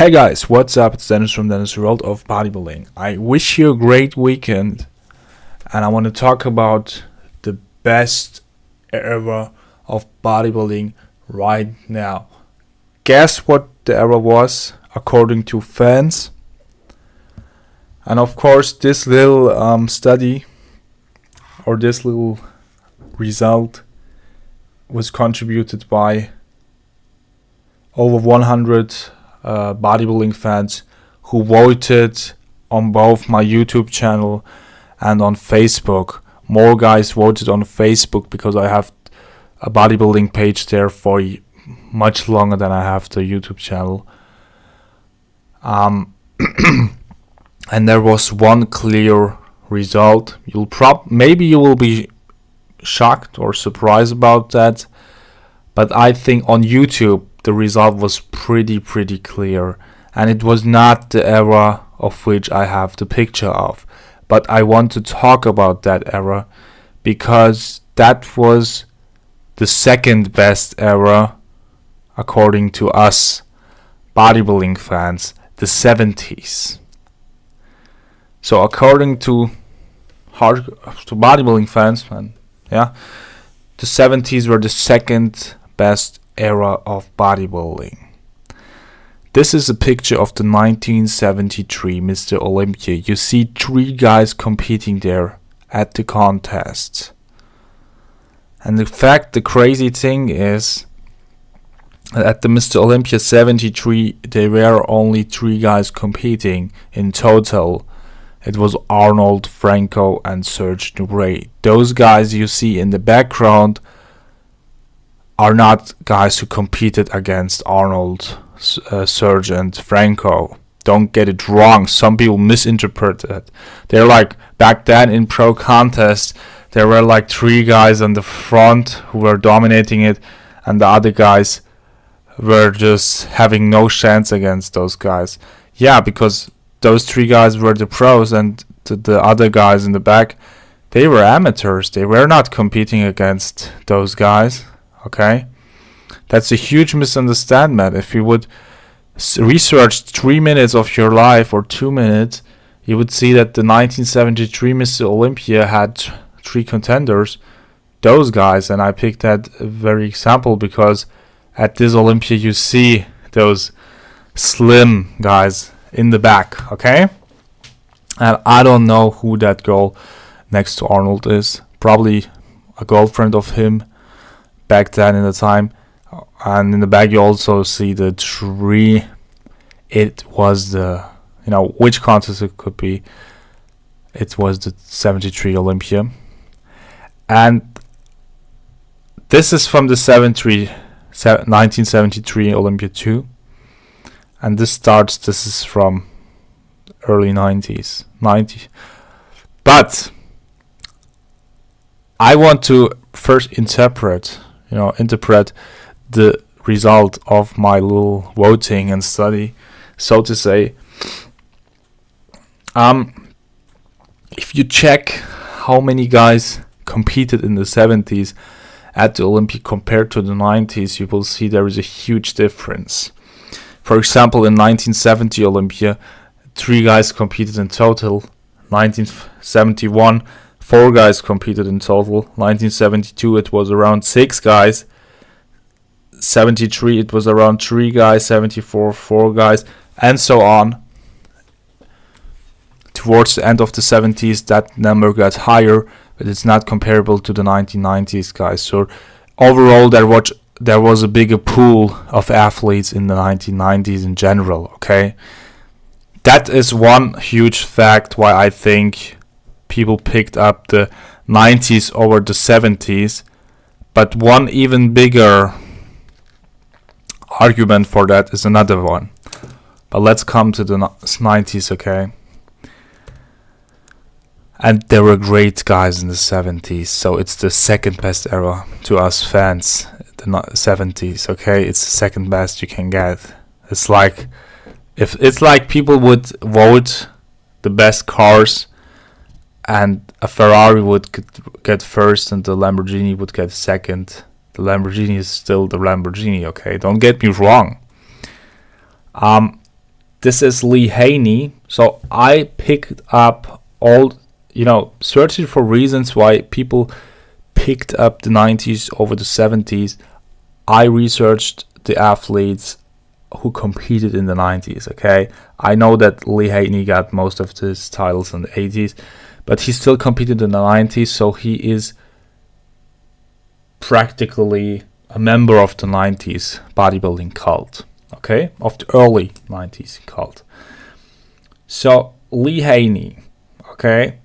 Hey guys, what's up? It's Deniz from Deniz World of Bodybuilding. I wish you a great weekend, and I want to talk about the best era of bodybuilding right now. Guess what the era was according to fans? And of course, this little study or this little result was contributed by over 100 bodybuilding fans who voted on both my YouTube channel and on Facebook. More guys voted on Facebook because I have a bodybuilding page there for much longer than I have the YouTube channel. And there was one clear result. Maybe you will be shocked or surprised about that, but I think on YouTube the result was pretty clear, and it was not the era of which I have the picture of. But I want to talk about that era because that was the second best era according to us bodybuilding fans, the 70s. So according to bodybuilding fans, the 70s were the second best era of bodybuilding. This is a picture of the 1973 Mr. Olympia. You see 3 guys competing there at the contest. And the crazy thing is, at the Mr. Olympia 73, there were only 3 guys competing in total. It was Arnold, Franco, and Serge Nubret. Those guys you see in the background are not guys who competed against Arnold, Serge, and Franco. Don't get it wrong. Some people misinterpret it. They're like, back then in pro contest, there were like 3 guys on the front who were dominating it, and the other guys were just having no chance against those guys. Yeah, because those 3 guys were the pros, and the other guys in the back, they were amateurs. They were not competing against those guys. Okay, that's a huge misunderstanding. If you would research 3 minutes of your life or 2 minutes, you would see that the 1973 Mr. Olympia had 3 contenders, those guys, and I picked that very example because at this Olympia you see those slim guys in the back. Okay, and I don't know who that girl next to Arnold is. Probably a girlfriend of him back then in the time. And in the back you also see the 3. It was the, which contest it could be. It was the 73 Olympia. And this is from the 1973 Olympia 2. And this is from early 90s. But I want to first interpret the result of my little voting and study, so to say. If you check how many guys competed in the 70s at the Olympic compared to the 90s, you will see there is a huge difference. For example, in 1970 Olympia, 3 guys competed in total. 1971, 4 guys competed in total. 1972 it was around 6 guys. 73 it was around 3 guys. 74 4 guys, and so on. Towards the end of the 70s that number got higher, but it's not comparable to the 1990s guys. So overall there was a bigger pool of athletes in the 1990s in general. Okay, that is one huge fact why I think people picked up the 90s over the 70s. But one even bigger argument for that is another one. But let's come to the 90s, okay? And there were great guys in the 70s, so it's the second best era to us fans, the 70s, okay? It's the second best you can get. It's like people would vote the best cars, and a Ferrari would get first and the Lamborghini would get second. The Lamborghini is still the Lamborghini, okay? Don't get me wrong. This is Lee Haney. So I picked up all, searching for reasons why people picked up the 90s over the 70s. I researched the athletes who competed in the 90s, okay? I know that Lee Haney got most of his titles in the 80s, but he still competed in the 90s, so he is practically a member of the 90s bodybuilding cult, okay? Of the early 90s cult. So, Lee Haney, okay?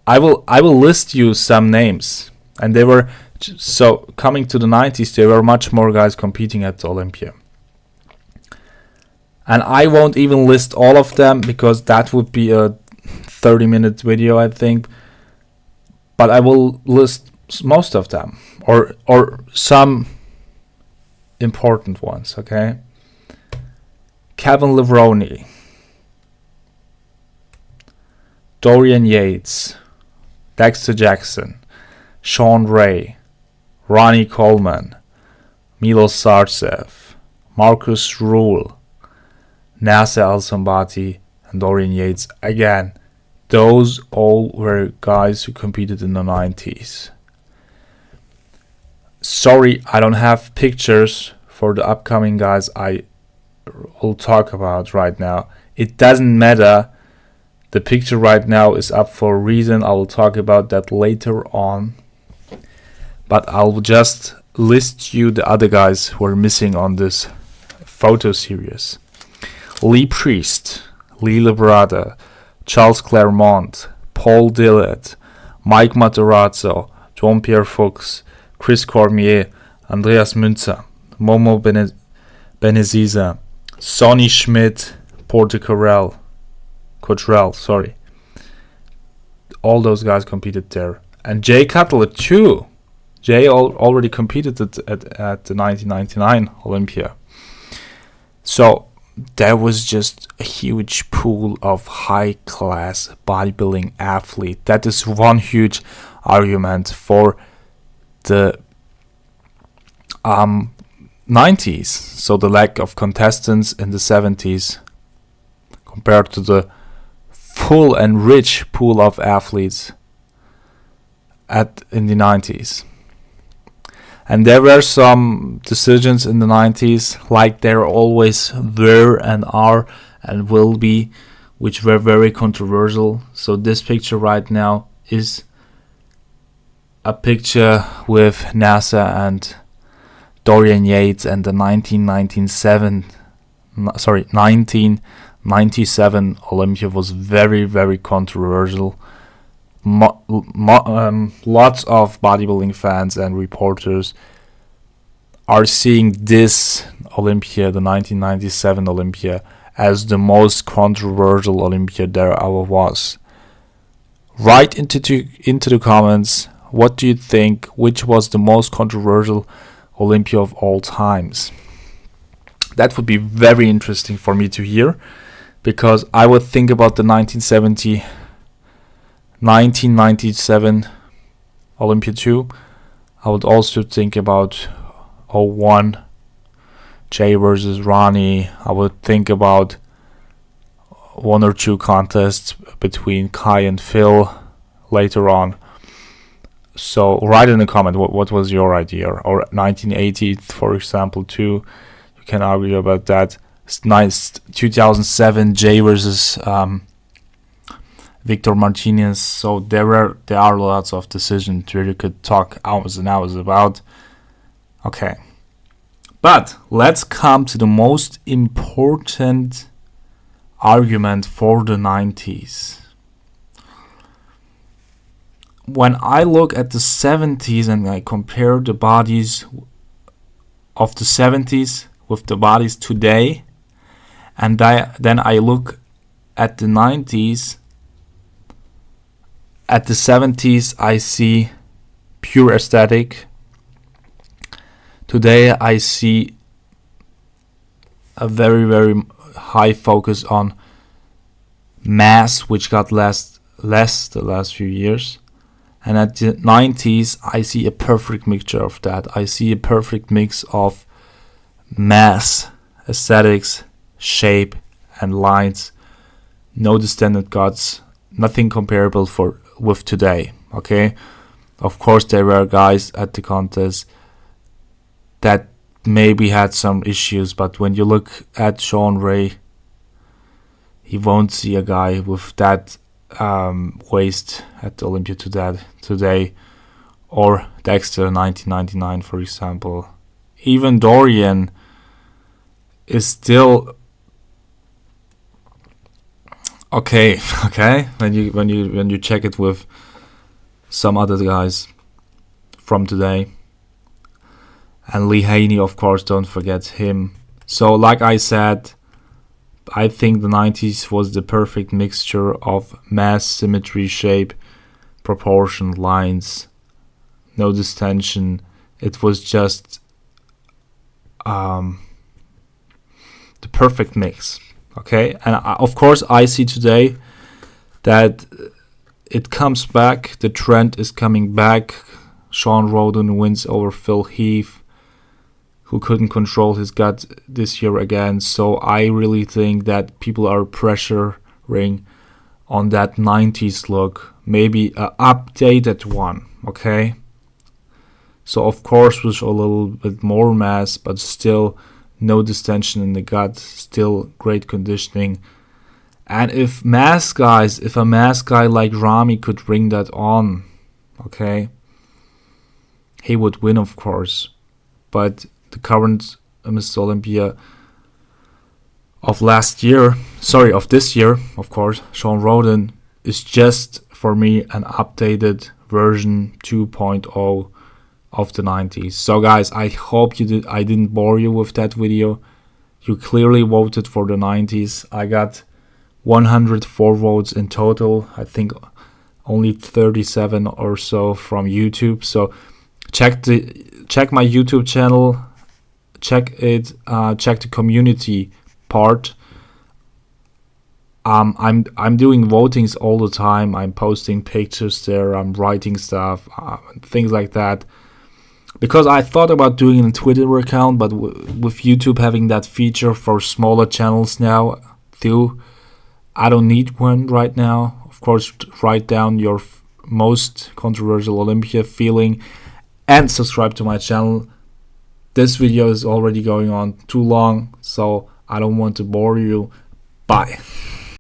I will list you some names, and they were, so coming to the 90s, there were much more guys competing at the Olympia. And I won't even list all of them because that would be a 30-minute video, I think. But I will list most of them, or some important ones, okay? Kevin Levrone, Dorian Yates, Dexter Jackson, Sean Ray, Ronnie Coleman, Milos Sarcev, Marcus Rule, Nasser Al-Sambati, and Dorian Yates. Again, those all were guys who competed in the 90s. Sorry, I don't have pictures for the upcoming guys I will talk about right now. It doesn't matter. The picture right now is up for a reason. I will talk about that later on. But I'll just list you the other guys who are missing on this photo series. Lee Priest, Lee Labrada, Charles Claremont, Paul Dillett, Mike Matarazzo, Jean-Pierre Fuchs, Chris Cormier, Andreas Münzer, Momo Beneziza, Sonny Schmidt, Porter Cottrell, sorry. All those guys competed there. And Jay Cutler too. Jay already competed at the 1999 Olympia. So there was just a huge pool of high-class bodybuilding athlete. That is one huge argument for the 90s. So the lack of contestants in the 70s compared to the full and rich pool of athletes in the 90s. And there were some decisions in the 90s, like there always were and are and will be, which were very controversial. So this picture right now is a picture with Nasser and Dorian Yates, and the 1997 Olympia was very, very controversial. Lots of bodybuilding fans and reporters are seeing this Olympia, the 1997 Olympia, as the most controversial Olympia there ever was. Write into the comments, what do you think, which was the most controversial Olympia of all times? That would be very interesting for me to hear, because I would think about the 1997 Olympia 2. I would also think about 01 Jay versus Ronnie. I would think about one or two contests between Kai and Phil later on. So write in the comment what was your idea. Or 1980, for example, too. You can argue about that. It's nice. 2007 Jay versus Victor Martinez. So there are lots of decisions where you could talk hours and hours about. Okay, but let's come to the most important argument for the 90s. When I look at the 70s and I compare the bodies of the 70s with the bodies today, and then I look at the 90s, at the 70s I see pure aesthetic. Today I see a very, very high focus on mass, which got less the last few years. And at the 90s I see a perfect mixture of that. I see a perfect mix of mass, aesthetics, shape, and lines, no distended guts, nothing comparable with today. Okay, of course there were guys at the contest that maybe had some issues, but when you look at Sean Ray, you won't see a guy with that waist at the Olympia today, or Dexter 1999, for example. Even Dorian is still okay when you check it with some other guys from today. And Lee Haney, of course, don't forget him. So like I said, I think the 90s was the perfect mixture of mass, symmetry, shape, proportion, lines, no distension. It was just the perfect mix. Okay, and of course I see today that it comes back. The trend is coming back. Sean Roden wins over Phil Heath, who couldn't control his gut this year again. So I really think that people are pressuring on that 90s look, maybe an updated one. Okay, so of course with a little bit more mass, but still no distension in the gut, still great conditioning. And if a mass guy like Ramy could bring that on, okay, he would win, of course. But the current Mr. Olympia of this year, of course, Sean Roden, is just for me an updated version 2.0 of the 90s. So guys, I hope I didn't bore you with that video. You clearly voted for the 90s. I got 104 votes in total. I think only 37 or so from YouTube. So check my YouTube channel. Check the community part. I'm doing votings all the time. I'm posting pictures there. I'm writing stuff, things like that. Because I thought about doing a Twitter account, but with YouTube having that feature for smaller channels now too, I don't need one right now. Of course, write down your most controversial Olympia feeling and subscribe to my channel. This video is already going on too long, so I don't want to bore you. Bye.